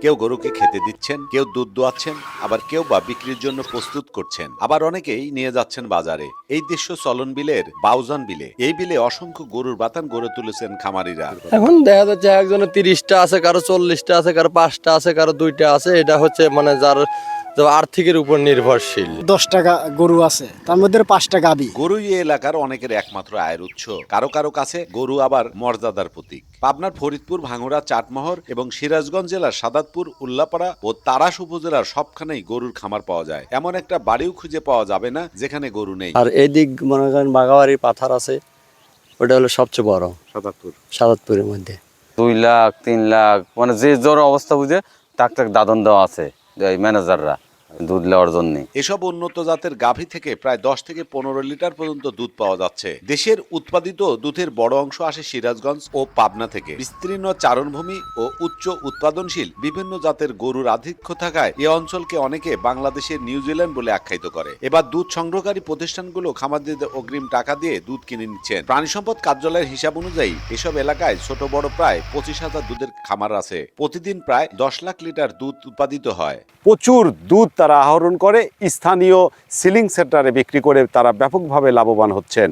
কেউ গরুকে খেতে দিচ্ছেন, কেউ দুধ দোয়াচ্ছেন, আবার কেউ বা বিক্রির জন্য প্রস্তুত করছেন, আবার অনেকেই নিয়ে যাচ্ছেন বাজারে। এই দৃশ্য চলন বিলের বাউজান বিলে। এই বিলে অসংখ্য গরুর বাতান গড়ে তুলেছেন খামারিরা। এখন দেখা যাচ্ছে একজনের 30টা আছে, কারো 40টা আছে, কারো 5টা আছে, কারো 2টা আছে। এটা হচ্ছে মানে যার আর্থিকের উপর নির্ভরশীল। 10টা গরু আছে, তার মধ্যে 5টা গাবি। গরুই এই এলাকার অনেকের একমাত্র আয়ের উৎস। কারো কারো কাছে গরু আবার মর্যাদার প্রতীক। পাবনার ফরিদপুর, ভাঙ্গুড়া, চাটমোহর এবং সিরাজগঞ্জ জেলার সাদাতপুর, উল্লাপাড়া ও তাড়াশ উপজেলার সবখানেই গরুর খামার পাওয়া যায়। এমন একটা বাড়িও খুঁজে পাওয়া যাবে না যেখানে গরু নেই। আর এইদিক মনে করেন বাগাবাড়ি পাথার আছে, ওটা হলো সবচেয়ে বড় সাদাতপুরের মধ্যে। 2 লাখ 3 লাখ মানে যে জ্বর অবস্থা বুঝে টাক টাক দাদন দেওয়া আছে এই ম্যানেজাররা দুধ নেওয়ার জন্য। এসব উন্নত জাতের গাভী থেকে প্রায় 10 থেকে 15 লিটার পর্যন্ত দুধ পাওয়া যাচ্ছে। দেশের উৎপাদিত দুধের বড় অংশ আসে সিরাজগঞ্জ ও পাবনা থেকে। বিস্তীর্ণ চারণভূমি ও উচ্চ উৎপাদনশীল বিভিন্ন জাতের গরুর আধিক্য থাকায় এ অঞ্চলকে অনেকে বাংলাদেশের নিউজিল্যান্ড বলে আখ্যায়িত করে। এবার দুধ সংগ্রহকারী প্রতিষ্ঠানগুলো খামারদের অগ্রিম টাকা দিয়ে দুধ কিনে নিচ্ছেন। প্রাণী সম্পদ কার্যালয়ের হিসাব অনুযায়ী এসব এলাকায় ছোট বড় প্রায় 25,000 দুধের খামার আছে। প্রতিদিন প্রায় 10 লাখ লিটার দুধ উৎপাদিত হয়। প্রচুর দুধ তারা আহরণ করে স্থানীয় সিলিং সেন্টারে বিক্রি করে তারা ব্যাপকভাবে লাভবান হচ্ছেন।